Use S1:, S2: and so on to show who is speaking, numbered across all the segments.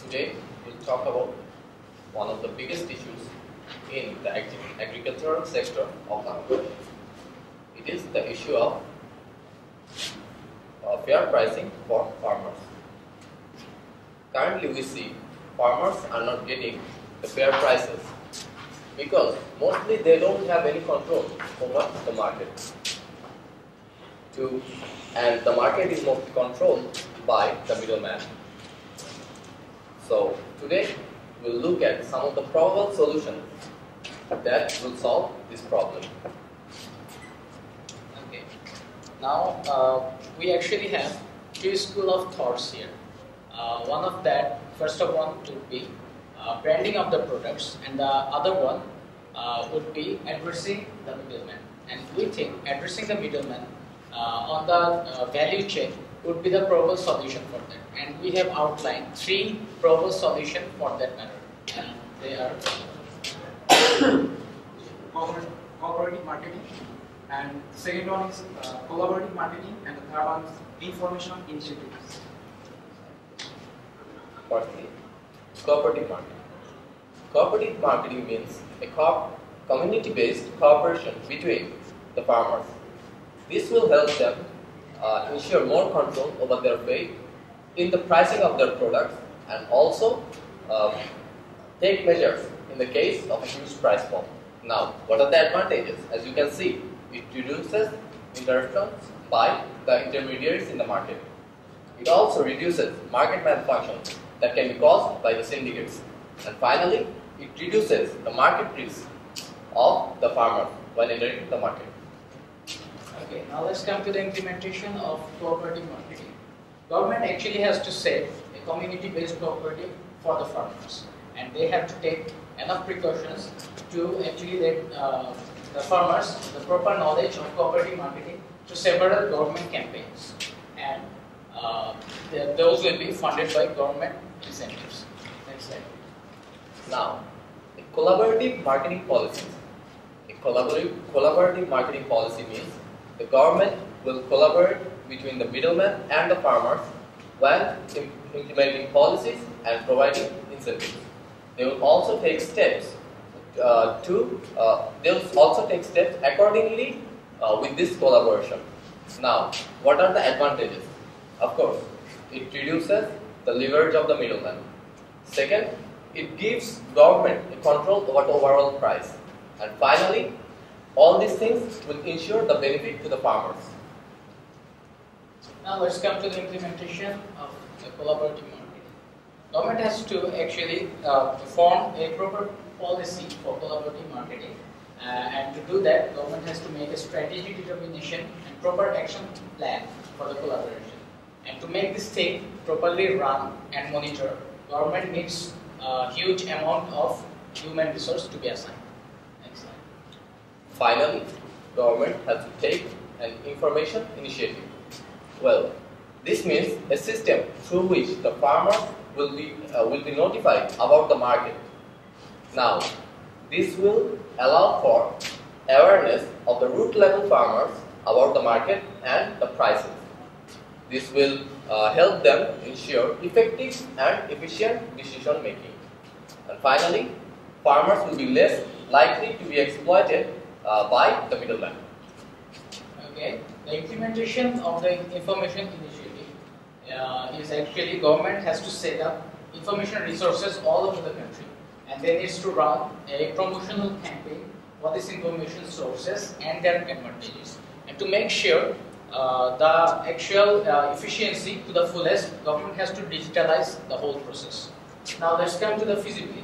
S1: Today we'll talk about one of the biggest issues in the agricultural sector of our country. It is the issue of fair pricing for farmers. Currently we see farmers are not getting the fair prices because mostly they don't have any control over the market. And the market is mostly controlled by the middleman. So today we'll look at some of the probable solutions that will solve this problem.
S2: Okay. Now we actually have two schools of thoughts here. One of that, first of one would be branding of the products, and the other one would be addressing the middleman. And we think addressing the middleman on the value chain would be the probable solution for that. And we have outlined three probable solutions for that matter. And they are
S3: cooperative marketing, and the second one is collaborative marketing, and the third one is informational initiatives.
S1: Firstly, cooperative marketing. Cooperative marketing means a community-based cooperation between the farmers. This will help them ensure more control over their fate in the pricing of their products, and also take measures in the case of a huge price fall. Now, what are the advantages? As you can see, it reduces interruptions by the intermediaries in the market. It also reduces market malfunction that can be caused by the syndicates. And finally, it reduces the market risk of the farmer when entering the market.
S2: Okay, now let's come to the implementation of cooperative marketing. Government actually has to set a community-based cooperative for the farmers, and they have to take enough precautions to actually let the farmers the proper knowledge of cooperative marketing to several government campaigns, and those will be funded by government incentives. Next slide.
S1: Now, a collaborative marketing policy. A collaborative marketing policy means the government will collaborate between the middleman and the farmers when implementing policies and providing incentives. They will also take steps accordingly with this collaboration. Now, what are the advantages? Of course, it reduces the leverage of the middleman. Second, it gives government a control over the overall price. And finally, all these things will ensure the benefit to the farmers.
S2: Now let's come to the implementation of the collaborative marketing. Government has to actually form a proper policy for collaborative marketing, and to do that, government has to make a strategic determination and proper action plan for the collaboration. And to make this thing properly run and monitor, government needs a huge amount of human resource to be assigned. Next slide.
S1: Finally, government has to take an information initiative. Well, this means a system through which the farmer will be notified about the market. Now, this will allow for awareness of the root level farmers about the market and the prices. This will help them ensure effective and efficient decision making. And finally, farmers will be less likely to be exploited by the middleman.
S2: Okay, the implementation of the information initiative is actually government has to set up information resources all over the country, and they needs to run a promotional campaign for these information sources and their advantages. And to make sure the actual efficiency to the fullest, government has to digitalize the whole process. Now let's come to the feasibility.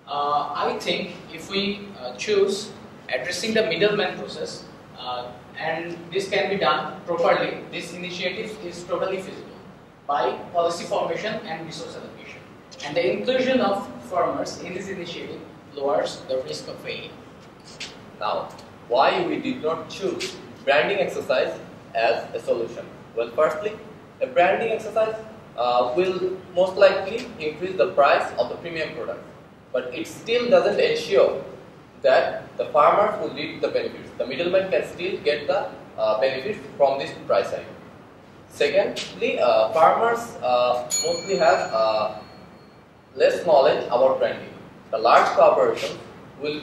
S2: I think if we choose addressing the middleman process, and this can be done properly, this initiative is totally feasible by policy formation and resource allocation. And the inclusion of farmers in this initiative lowers the risk of failure.
S1: Now, why we did not choose branding exercise as a solution? Well, firstly, a branding exercise will most likely increase the price of the premium product, but it still doesn't ensure that the farmers will reap the benefits. The middleman can still get the benefits from this price hike. Secondly, farmers mostly have less knowledge about branding. The large corporations will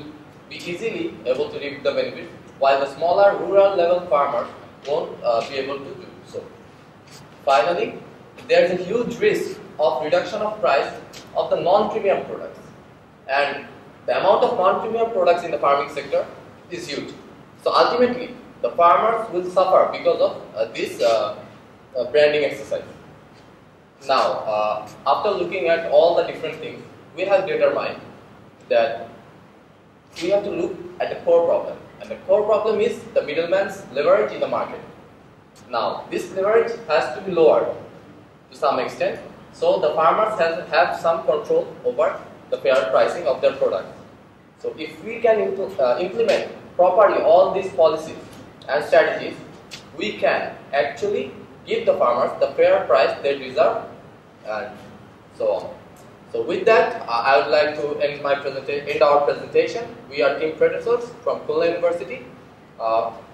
S1: be easily able to reap the benefit, while the smaller rural level farmers won't be able to do so. Finally, there is a huge risk of reduction of price of the non-premium products, and the amount of non-premium products in the farming sector is huge. So ultimately, the farmers will suffer because of this branding exercise. Now, after looking at all the different things, we have determined that we have to look at the core problem, and the core problem is the middleman's leverage in the market. Now, this leverage has to be lowered to some extent, so the farmers have some control over the fair pricing of their products. So, if we can implement properly all these policies and strategies, we can actually give the farmers the fair price they deserve, and so on. So with that, I would like to end our presentation. We are Team Predators from Khulna University,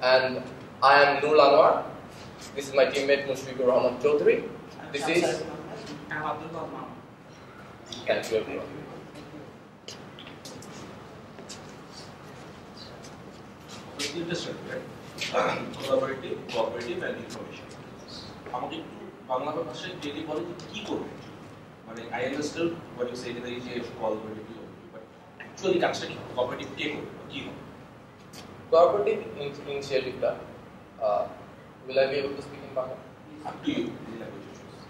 S1: and I am Noor Anwar. This is my teammate Mushfiqur Rahman Chaudhary. This is. Thank you everyone.
S4: Interesting, right? Collaborative, cooperative, and information. আমাকে একটু বাংলা ভাষায় daily বলে যে কি করবে, মানে I understand what you said in the cooperative, but actually কাজটা কি, কোঅপারেটিভ কে করবে, কি হবে?
S1: Cooperative initiative will I be able to speak in Bangla?
S4: Up to you, the language you choose.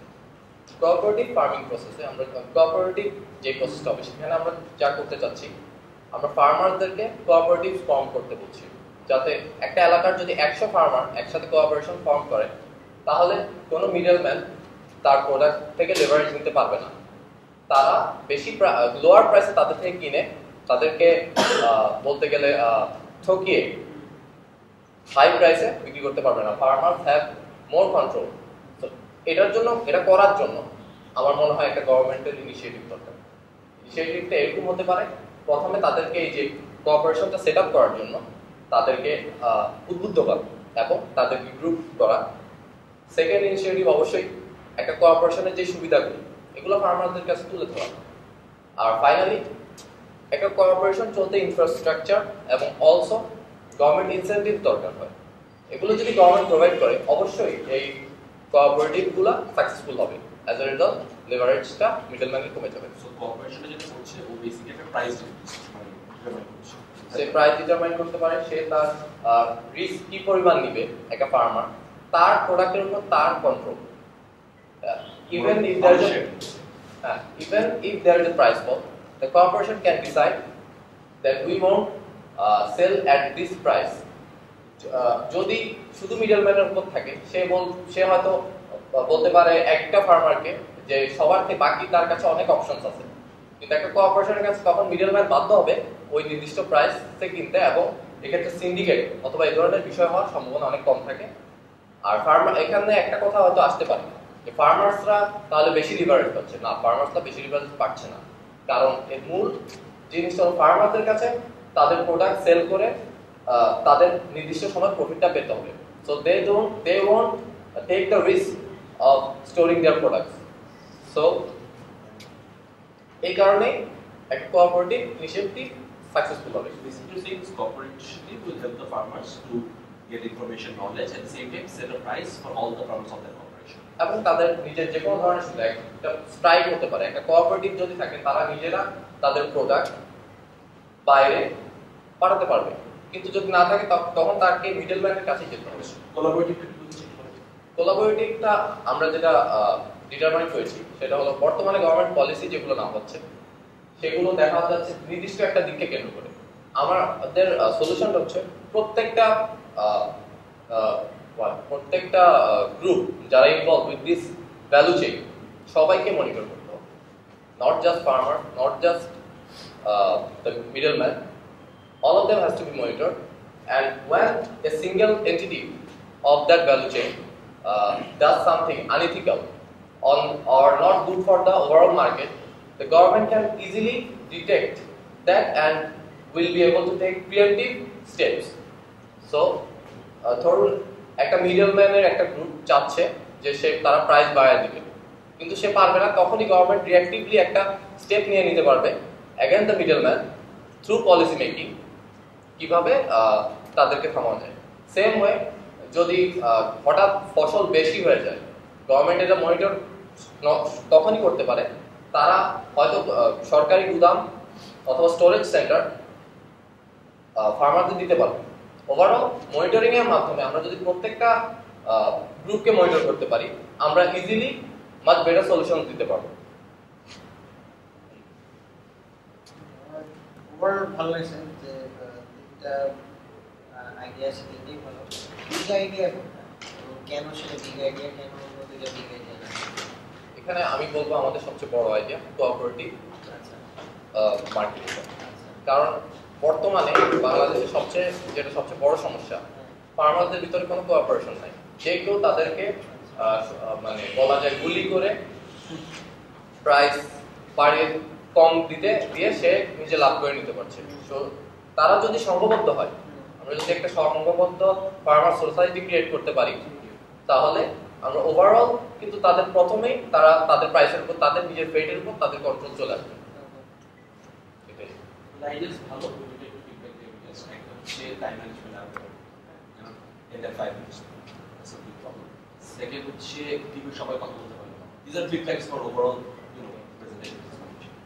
S1: Cooperative farming প্রসেসে আমরা কোঅপারেটিভ যে প্রসেসটা হবে সেখানে আমরা যা করতে চাচ্ছি, আমরা ফার্মারদেরকে কোঅপারেটিভ ফর্ম করতে বলছি, যাতে একটা এলাকার যদি 100 ফার্মার একসাথে কোঅপারেশন ফর্ম করে, তাহলে কোনো মিডলম্যান তার প্রোডাক্ট থেকে লেভারেজ নিতে পারবে না। তারা বেশি লোয়ার প্রাইসে তাদের থেকে কিনে তাদেরকে বলতে গেলে ঠকিয়ে হাই প্রাইসে বিক্রি করতে পারবে না। Farmers have more control. তো এটা করার জন্য আমার মনে হয় একটা গভর্নমেন্টের ইনিশিয়েটিভ দরকার। ইনিশিয়েটিভটা এরকম হতে পারে, প্রথমে তাদেরকে এই যে কোঅপারেশনটা সেট আপ করার জন্য তাদেরকে উদ্বুদ্ধ করা এবং তাদেরকে গ্রুপ করা। সেকেন্ড ইনিশিয়েটিভ অবশ্যই একটা কোঅপারেশনের যে সুবিধাগুলো এগুলো ফার্মারদের কাছে তুলে ধরা। আর ফাইনালি একটা কোঅপারেশন চলতে ইনফ্রাস্ট্রাকচার এবং অলসো গভর্নমেন্ট ইনসেন্টিভ দরকার হয়। এগুলো যদি গভর্নমেন্ট প্রোভাইড করে, অবশ্যই এই কোঅপারেটিভগুলো সাকসেসফুল হবে। অ্যাজ এ রেজাল্ট লেভারেজটা মিডলম্যানের কমে যাবে।
S4: সো কোঅপারেশনে যেটা করছে ও বেসিক্যালি একটা প্রাইস ডিটারমাইন করছে।
S1: সে প্রাইস ডিটারমাইন করতে পারে, সে তার রিস্ক কি পরিমাণ নিবে একটা ফার্মার, তার প্রোডাক্টের উপর তার control. Even if there is a price fall, the corporation can decide that we won't sell at this price. যদি শুধু মিডলম্যানের উপর থাকে, সে হয়তো বলতে পারে একটা ফার্মারকে যে সবার থেকে বাকি তার কাছে অনেক অপশনস আছে, কিন্তু একটা কোঅপারেশনের কাছে তখন মিডলম্যান বাধ্য হবে ওই নির্দিষ্ট প্রাইসে কিনতে, এবং এক্ষেত্রে সিন্ডিকেট অথবা এই ধরনের বিষয় হওয়ার সম্ভাবনা অনেক কম থাকে। আর ফার্মার এখানে একটা কথা হয়তো আসতে পারে যে ফার্মার্সরা তাহলে বেশি লিভারেজ পাচ্ছে না। ফার্মার্সরা বেশি লিভারেজ পাচ্ছে না, কারণ এর মূল জিনিসটা ফার্মারদের কাছে তাদের প্রোডাক্ট সেল করে তাদের নির্দিষ্ট সময় প্রফিটটা পেতে হবে। So they won't take the risk of storing their products. So এই কারণে একটা কোঅপারেটিভ ইনিশিয়েটিভ সাকসেসফুল হবে।
S4: Basically saying this cooperative will help the farmers to get information, knowledge, at the same time set a price for all the farmers of their corporation.
S1: এবং তাদের নিজের যে কোনো ধরনের সুবিধা একটা স্ট্রাইক হতে পারে। একটা কোঅপারেটিভ যদি থাকে, তারা নিজেরা তাদের প্রোডাক্ট বাইরে পাঠাতে পারবে, কিন্তু যদি না থাকে তখন তাকে মিডলম্যানের কাছে যেতে হবে। কোলাবোরেটিভটা আমরা যেটা ডিটারমাইন করেছি সেটা হলো বর্তমানে গভর্নমেন্ট পলিসি যেগুলো না হচ্ছে সেগুলো দেখা যাচ্ছে নির্দিষ্ট একটা দিককে কেন্দ্র করে। আমাদের সলিউশনটা হচ্ছে প্রত্যেকটা গ্রুপ যারা involve with this value chain সবাইকে মনিটর করতে হবে, not just farmer, not just the middleman, all of them has to be monitored, and when a single entity of that value chain does something unethical or not good for the overall market, the government can easily detect that and will be able to take preemptive steps. So ধরুন একটা মিডলম্যানের একটা group চাচ্ছে যে তারা price বাড়ায় দিবে, কিন্তু সে পারবে না, তখনই গভর্নমেন্ট রিঅ্যাক্টিভলি একটা স্টেপ নিয়ে নিতে পারবে against the middleman through policy making, কিভাবে তাদেরকে থামানো যায়। সেম ওয়ে যদি হঠাৎ ফসল বেশি হয়ে যায়, গভর্নমেন্ট এটা মনিটর তখনই করতে পারে, তারা হয়তো সরকারি গুদাম অথবা স্টোরেজ সেন্টার ফার্মারদের দিতে পারবে। ওভারঅল মনিটরিং এর মাধ্যমে আমরা যদি প্রত্যেকটা গ্রুপকে মনিটর করতে পারি, আমরা ইজিলি মাচ বেটার সলিউশন দিতে পারবো।
S5: ওভারঅল ভালো লাগছে যে তিনটা আইডিয়া আছে, তিনটাই ভালো। বিগ আইডিয়া কেন সেটা বিগ আইডিয়া, কেন অন্য দুইটা বিগ আইডিয়া না?
S1: এখানে আমি বলবো আমাদের সবচেয়ে বড় আইডিয়া কোঅপারেটিভ মার্কেটিং। কারণ বর্তমানে বাংলাদেশের যেটা সবচেয়ে বড় সমস্যা, ফার্মারদের ভিতরে কোনো কোঅপারেশন নাই। যে কেউ তাদেরকে মানে বলা যায় গুলি করে প্রাইস বাড়িয়ে কম দিয়ে সে নিজে লাভ করে নিতে পারছে। সো তারা যদি সংঘবদ্ধ হয়, আমরা যদি একটা সংঘবদ্ধ ফার্মার সোসাইটি ক্রিয়েট করতে পারি, তাহলে আমরা ওভারঅল কিন্তু তাদের প্রথমেই তারা তাদের প্রাইসের উপর, তাদের নিজের ফেটের উপর তাদের কন্ট্রোল চলে আসবে। এটাই
S4: আইডিয়াস ভালো, এটা একটু ফিডব্যাক দিয়ে জাস্ট একদম সে টাইম ম্যানেজমেন্ট আর এটা 5 minutes that's a big problem. Second হচ্ছে টিমে সবাই কথা বলতে পারে। This are feedbacks for overall presentation.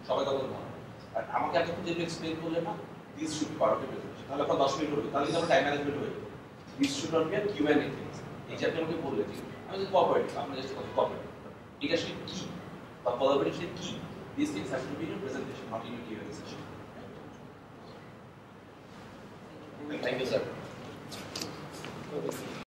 S4: সবাই কথা বলতে পারে। আর আমাকে এতক্ষণ যেটা এক্সপ্লেইন করলে না, this should part of presentation. তাহলে আপনার 10 মিনিট হবে, তাহলে কিন্তু আমার টাইম ম্যানেজমেন্ট হয়ে যাবে। This should not be a Q and A things. এই যে আপনি আমাকে বললেন যে আমি যদি কোঅপারেটিভ, আপনি জাস্ট কোঅপারেটিভ, এটা আসলে কি বা কোলাবোরেটিভ কি, this things have to be in your presentation, not in your Q and A session.
S1: Thank you sir.